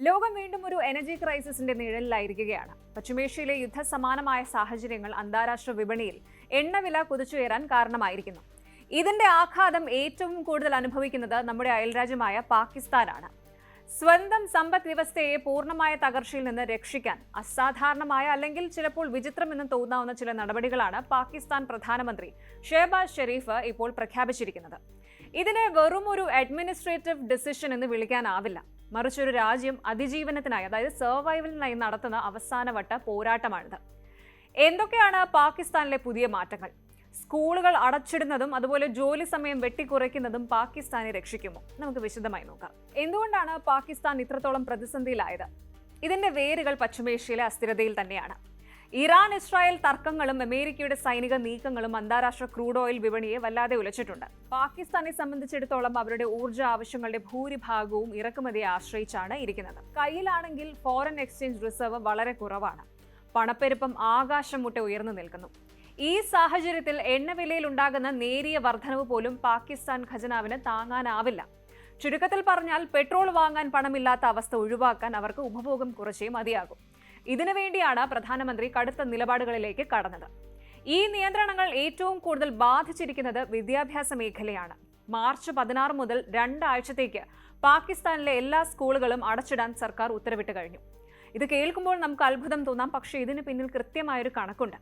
ലോകം വീണ്ടും ഒരു എനർജി ക്രൈസിസിന്റെ നിഴലിലായിരിക്കുകയാണ്. പശ്ചിമേഷ്യയിലെ യുദ്ധസമാനമായ സാഹചര്യങ്ങൾ അന്താരാഷ്ട്ര വിപണിയിൽ എണ്ണവില കുതിച്ചുയരാൻ കാരണമായിരിക്കുന്നു. ഇതിന്റെ ആഘാതം ഏറ്റവും കൂടുതൽ അനുഭവിക്കുന്നത് നമ്മുടെ അയൽരാജ്യമായ പാകിസ്ഥാനാണ്. സ്വന്തം സമ്പദ് വ്യവസ്ഥയെ പൂർണ്ണമായ തകർച്ചയിൽ നിന്ന് രക്ഷിക്കാൻ അസാധാരണമായ അല്ലെങ്കിൽ ചിലപ്പോൾ വിചിത്രമെന്ന് തോന്നാവുന്ന ചില നടപടികളാണ് പാകിസ്ഥാൻ പ്രധാനമന്ത്രി ഷെഹബാസ് ഷെരീഫ് ഇപ്പോൾ പ്രഖ്യാപിച്ചിരിക്കുന്നത്. ഇതിനെ വെറും ഒരു അഡ്മിനിസ്ട്രേറ്റീവ് ഡിസിഷൻ എന്ന് വിളിക്കാനാവില്ല. മറിച്ച് ഒരു രാജ്യം അതിജീവനത്തിനായി, അതായത് സർവൈവലിനായി നടത്തുന്ന അവസാനവട്ട പോരാട്ടമാണിത്. എന്തൊക്കെയാണ് പാകിസ്ഥാനിലെ പുതിയ മാറ്റങ്ങൾ? സ്കൂളുകൾ അടച്ചിടുന്നതും അതുപോലെ ജോലി സമയം വെട്ടിക്കുറയ്ക്കുന്നതും പാകിസ്ഥാനെ രക്ഷിക്കുമോ? നമുക്ക് വിശദമായി നോക്കാം. എന്തുകൊണ്ടാണ് പാകിസ്ഥാൻ ഇത്രത്തോളം പ്രതിസന്ധിയിലായത്? ഇതിന്റെ വേരുകൾ പശ്ചിമേഷ്യയിലെ അസ്ഥിരതയിൽ തന്നെയാണ്. ഇറാൻ ഇസ്രായേൽ തർക്കങ്ങളും അമേരിക്കയുടെ സൈനിക നീക്കങ്ങളും അന്താരാഷ്ട്ര ക്രൂഡ് ഓയിൽ വിപണിയെ വല്ലാതെ ഉലച്ചിട്ടുണ്ട്. പാകിസ്ഥാനെ സംബന്ധിച്ചിടത്തോളം അവരുടെ ഊർജ്ജ ആവശ്യങ്ങളുടെ ഭൂരിഭാഗവും ഇറക്കുമതിയെ ആശ്രയിച്ചാണ് ഇരിക്കുന്നത്. കയ്യിലാണെങ്കിൽ ഫോറിൻ എക്സ്ചേഞ്ച് റിസർവ് വളരെ കുറവാണ്. പണപ്പെരുപ്പം ആകാശം മുട്ടെ ഉയർന്നു നിൽക്കുന്നു. ഈ സാഹചര്യത്തിൽ എണ്ണവിലയിൽ ഉണ്ടാകുന്ന നേരിയ വർധനവ് പോലും പാകിസ്ഥാൻ ഖജനാവിന് താങ്ങാനാവില്ല. ചുരുക്കത്തിൽ പറഞ്ഞാൽ പെട്രോൾ വാങ്ങാൻ പണമില്ലാത്ത അവസ്ഥ ഒഴിവാക്കാൻ അവർക്ക് ഉപഭോഗം കുറച്ചേ മതിയാകും. ഇതിനുവേണ്ടിയാണ് പ്രധാനമന്ത്രി കടുത്ത നിലപാടുകളിലേക്ക് കടന്നത്. ഈ നിയന്ത്രണങ്ങൾ ഏറ്റവും കൂടുതൽ ബാധിച്ചിരിക്കുന്നത് വിദ്യാഭ്യാസ മേഖലയാണ്. മാർച്ച് 16 മുതൽ 2 ആഴ്ചത്തേക്ക് പാകിസ്ഥാനിലെ എല്ലാ സ്കൂളുകളും അടച്ചിടാൻ സർക്കാർ ഉത്തരവിട്ട് കഴിഞ്ഞു. ഇത് കേൾക്കുമ്പോൾ നമുക്ക് അത്ഭുതം തോന്നാം, പക്ഷേ ഇതിന് പിന്നിൽ കൃത്യമായൊരു കണക്കുണ്ട്.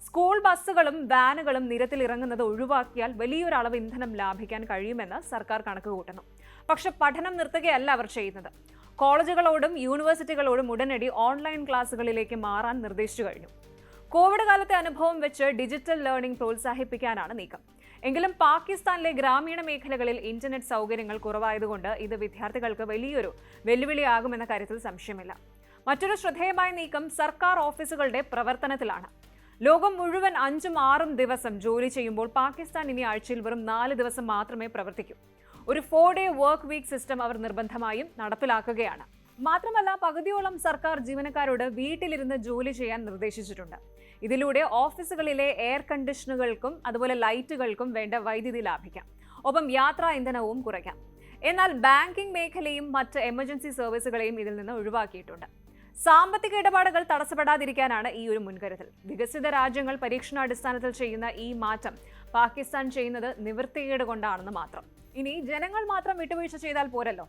സ്കൂൾ ബസ്സുകളും വാനുകളും നിരത്തിൽ ഇറങ്ങുന്നത് ഒഴിവാക്കിയാൽ വലിയൊരളവ് ഇന്ധനം ലാഭിക്കാൻ കഴിയുമെന്ന് സർക്കാർ കണക്ക് കൂട്ടുന്നു. പക്ഷെ പഠനം നിർത്തുകയല്ല അവർ ചെയ്യുന്നത്. കോളേജുകളോടും യൂണിവേഴ്സിറ്റികളോടും ഉടനടി ഓൺലൈൻ ക്ലാസുകളിലേക്ക് മാറാൻ നിർദ്ദേശിച്ചു കഴിഞ്ഞു. കോവിഡ് കാലത്തെ അനുഭവം വെച്ച് ഡിജിറ്റൽ ലേണിംഗ് പ്രോത്സാഹിപ്പിക്കാനാണ് നീക്കം. എങ്കിലും പാകിസ്ഥാനിലെ ഗ്രാമീണ മേഖലകളിൽ ഇന്റർനെറ്റ് സൗകര്യങ്ങൾ കുറവായതുകൊണ്ട് ഇത് വിദ്യാർത്ഥികൾക്ക് വലിയൊരു വെല്ലുവിളിയാകുമെന്ന കാര്യത്തിൽ സംശയമില്ല. മറ്റൊരു ശ്രദ്ധേയമായ നീക്കം സർക്കാർ ഓഫീസുകളുടെ പ്രവർത്തനത്തിലാണ്. ലോകം മുഴുവൻ 5-6 ദിവസം ജോലി ചെയ്യുമ്പോൾ പാകിസ്ഥാൻ ഇനി ആഴ്ചയിൽ വെറും 4 ദിവസം മാത്രമേ പ്രവർത്തിക്കൂ. ഒരു 4-day വർക്ക് വീക്ക് സിസ്റ്റം അവർ നിർബന്ധമായും നടപ്പിലാക്കുകയാണ്. മാത്രമല്ല, പകുതിയോളം സർക്കാർ ജീവനക്കാരോട് വീട്ടിലിരുന്ന് ജോലി ചെയ്യാൻ നിർദ്ദേശിച്ചിട്ടുണ്ട്. ഇതിലൂടെ ഓഫീസുകളിലെ എയർ കണ്ടീഷനുകൾക്കും അതുപോലെ ലൈറ്റുകൾക്കും വേണ്ട വൈദ്യുതി ലാഭിക്കാം. ഒപ്പം യാത്രാ ഇന്ധനവും കുറയ്ക്കാം. എന്നാൽ ബാങ്കിംഗ് മേഖലയും മറ്റ് എമർജൻസി സർവീസുകളെയും ഇതിൽ നിന്ന് ഒഴിവാക്കിയിട്ടുണ്ട്. സാമ്പത്തിക ഇടപാടുകൾ തടസ്സപ്പെടാതിരിക്കാനാണ് ഈ ഒരു മുൻകരുതൽ. വികസിത രാജ്യങ്ങൾ പരീക്ഷണാടിസ്ഥാനത്തിൽ ചെയ്യുന്ന ഈ മാറ്റം പാകിസ്ഥാൻ ചെയ്യുന്നത് നിവൃത്തികേട് കൊണ്ടാണെന്ന് മാത്രം. ഇനി ജനങ്ങൾ മാത്രം വിട്ടുവീഴ്ച ചെയ്താൽ പോരല്ലോ.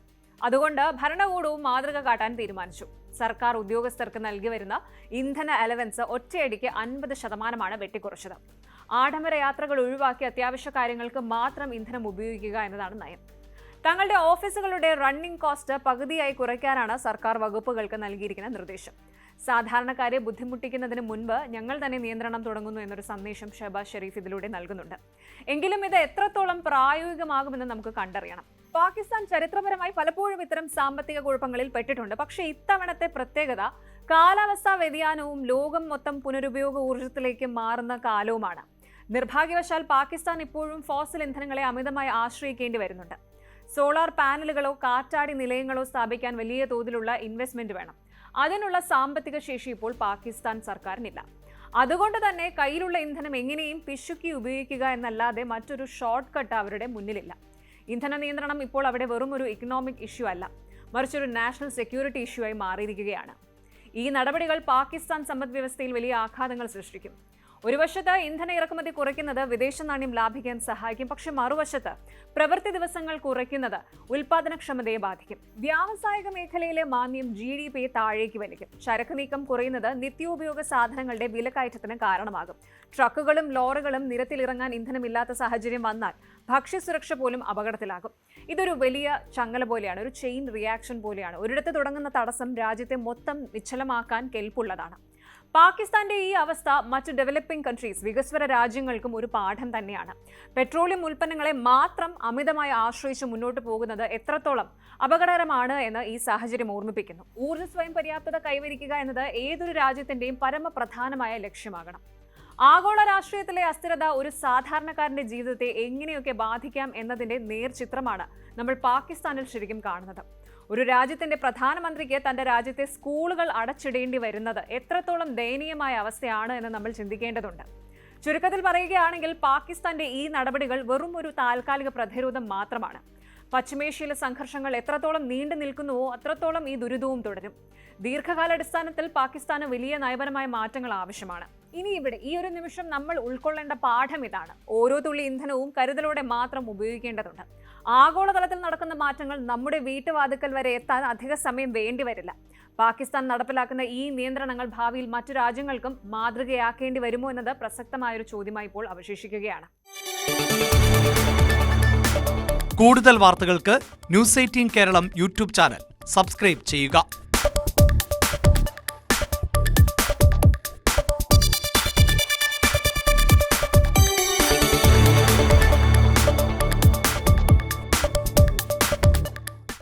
അതുകൊണ്ട് ഭരണകൂടവും മാതൃക കാട്ടാൻ തീരുമാനിച്ചു. സർക്കാർ ഉദ്യോഗസ്ഥർക്ക് നൽകി വരുന്ന ഇന്ധന അലവൻസ് ഒറ്റയടിക്ക് 50% വെട്ടിക്കുറച്ചത്. ആഡംബര യാത്രകൾ ഒഴിവാക്കി അത്യാവശ്യ കാര്യങ്ങൾക്ക് മാത്രം ഇന്ധനം ഉപയോഗിക്കുക എന്നതാണ് നയം. തങ്ങളുടെ ഓഫീസുകളുടെ റണ്ണിംഗ് കോസ്റ്റ് പകുതിയായി കുറയ്ക്കാനാണ് സർക്കാർ വകുപ്പുകൾക്ക് നൽകിയിരിക്കുന്ന നിർദ്ദേശം. സാധാരണക്കാരെ ബുദ്ധിമുട്ടിക്കുന്നതിന് മുൻപ് ഞങ്ങൾ തന്നെ നിയന്ത്രണം തുടങ്ങുന്നു എന്നൊരു സന്ദേശം ഷെഹബാസ് ഷെരീഫ് ഇതിലൂടെ നൽകുന്നുണ്ട്. എങ്കിലും ഇത് എത്രത്തോളം പ്രായോഗികമാകുമെന്ന് നമുക്ക് കണ്ടറിയണം. പാകിസ്ഥാൻ ചരിത്രപരമായി പലപ്പോഴും ഇത്തരം സാമ്പത്തിക കുഴപ്പങ്ങളിൽ പെട്ടിട്ടുണ്ട്. പക്ഷേ ഇത്തവണത്തെ പ്രത്യേകത കാലാവസ്ഥാ വ്യതിയാനവും ലോകം മൊത്തം പുനരുപയോഗ ഊർജ്ജത്തിലേക്ക് മാറുന്ന കാലവുമാണ്. നിർഭാഗ്യവശാൽ പാകിസ്ഥാൻ ഇപ്പോഴും ഫോസിൽ ഇന്ധനങ്ങളെ അമിതമായി ആശ്രയിക്കേണ്ടി വരുന്നുണ്ട്. സോളാർ പാനലുകളോ കാറ്റാടി നിലയങ്ങളോ സ്ഥാപിക്കാൻ വലിയ തോതിലുള്ള ഇൻവെസ്റ്റ്മെന്റ് വേണം. അതിനുള്ള സാമ്പത്തിക ശേഷി ഇപ്പോൾ പാകിസ്ഥാൻ സർക്കാരിനില്ല. അതുകൊണ്ട് തന്നെ കയ്യിലുള്ള ഇന്ധനം എങ്ങനെയും പിശുക്കി ഉപയോഗിക്കുക എന്നല്ലാതെ മറ്റൊരു ഷോർട്ട് കട്ട് അവരുടെ മുന്നിലില്ല. ഇന്ധന നിയന്ത്രണം ഇപ്പോൾ അവിടെ വെറും ഒരു ഇക്കണോമിക് ഇഷ്യൂ അല്ല, മറിച്ചൊരു നാഷണൽ സെക്യൂരിറ്റി ഇഷ്യൂ ആയി മാറിയിരിക്കുകയാണ്. ഈ നടപടികൾ പാകിസ്ഥാൻ സമ്പദ് വ്യവസ്ഥയിൽ വലിയ ആഘാതങ്ങൾ സൃഷ്ടിക്കും. ഒരു വശത്ത് ഇന്ധന ഇറക്കുമതി കുറയ്ക്കുന്നത് വിദേശ നാണ്യം ലാഭിക്കാൻ സഹായിക്കും. പക്ഷെ മറുവശത്ത് പ്രവൃത്തി ദിവസങ്ങൾ കുറയ്ക്കുന്നത് ഉൽപാദനക്ഷമതയെ ബാധിക്കും. വ്യാവസായിക മേഖലയിലെ മാന്ദ്യം GDP താഴേക്ക് വലിക്കും. ചരക്ക് നീക്കം കുറയുന്നത് നിത്യോപയോഗ സാധനങ്ങളുടെ വിലക്കയറ്റത്തിന് കാരണമാകും. ട്രക്കുകളും ലോറികളും നിരത്തിലിറങ്ങാൻ ഇന്ധനമില്ലാത്ത സാഹചര്യം വന്നാൽ ഭക്ഷ്യസുരക്ഷ പോലും അപകടത്തിലാകും. ഇതൊരു വലിയ ചങ്ങല പോലെയാണ്, ഒരു ചെയിൻ റിയാക്ഷൻ പോലെയാണ്. ഒരിടത്ത് തുടങ്ങുന്ന തടസ്സം രാജ്യത്തെ മൊത്തം നിശ്ചലമാക്കാൻ കെൽപ്പുള്ളതാണ്. പാകിസ്ഥാന്റെ ഈ അവസ്ഥ മറ്റ് ഡെവലപ്പിംഗ് കൺട്രീസ്, വികസ്വര രാജ്യങ്ങൾക്കും ഒരു പാഠം തന്നെയാണ്. പെട്രോളിയം ഉൽപ്പന്നങ്ങളെ മാത്രം അമിതമായി ആശ്രയിച്ച് മുന്നോട്ട് പോകുന്നത് എത്രത്തോളം അപകടകരമാണ് എന്ന് ഈ സാഹചര്യം ഓർമ്മിപ്പിക്കുന്നു. ഊർജ്ജ സ്വയം പര്യാപ്തത കൈവരിക്കുക എന്നത് ഏതൊരു രാജ്യത്തിന്റെയും പരമപ്രധാനമായ ലക്ഷ്യമാകണം. ആഗോള രാഷ്ട്രീയത്തിലെ അസ്ഥിരത ഒരു സാധാരണക്കാരന്റെ ജീവിതത്തെ എങ്ങനെയൊക്കെ ബാധിക്കാം എന്നതിന്റെ നേർചിത്രമാണ് നമ്മൾ പാകിസ്ഥാനിൽ ശരിക്കും കാണുന്നത്. ഒരു രാജ്യത്തിന്റെ പ്രധാനമന്ത്രിക്ക് തന്റെ രാജ്യത്തെ സ്കൂളുകൾ അടച്ചിടേണ്ടി വരുന്നത് എത്രത്തോളം ദയനീയമായ അവസ്ഥയാണ് എന്ന് നമ്മൾ ചിന്തിക്കേണ്ടതുണ്ട്. ചുരുക്കത്തിൽ പറയുകയാണെങ്കിൽ പാകിസ്ഥാന്റെ ഈ നടപടികൾ വെറും ഒരു താൽക്കാലിക പ്രതിരോധം മാത്രമാണ്. പശ്ചിമേഷ്യയിലെ സംഘർഷങ്ങൾ എത്രത്തോളം നീണ്ടു നിൽക്കുന്നുവോ അത്രത്തോളം ഈ ദുരിതവും തുടരും. ദീർഘകാലാടിസ്ഥാനത്തിൽ പാകിസ്ഥാന് വലിയ നയപരമായ മാറ്റങ്ങൾ ആവശ്യമാണ്. ഇനി ഇവിടെ ഈ ഒരു നിമിഷം നമ്മൾ ഉൾക്കൊള്ളേണ്ട പാഠം ഇതാണ്: ഓരോ തുള്ളി ഇന്ധനവും കരുതലോടെ മാത്രം ഉപയോഗിക്കേണ്ടതുണ്ട്. ആഗോളതലത്തിൽ നടക്കുന്ന മാറ്റങ്ങൾ നമ്മുടെ വീട്ടുവാതിക്കൽ വരെ എത്താൻ അധിക സമയം വേണ്ടിവരില്ല. പാകിസ്ഥാൻ നടപ്പിലാക്കുന്ന ഈ നിയന്ത്രണങ്ങൾ ഭാവിയിൽ മറ്റു രാജ്യങ്ങൾക്കും മാതൃകയാക്കേണ്ടി വരുമോ എന്നത് പ്രസക്തമായൊരു ചോദ്യമായി ഇപ്പോൾ അവശേഷിക്കുകയാണ്. കൂടുതൽ വാർത്തകൾക്ക് News 18 Keralam YouTube channel subscribe ചെയ്യുക.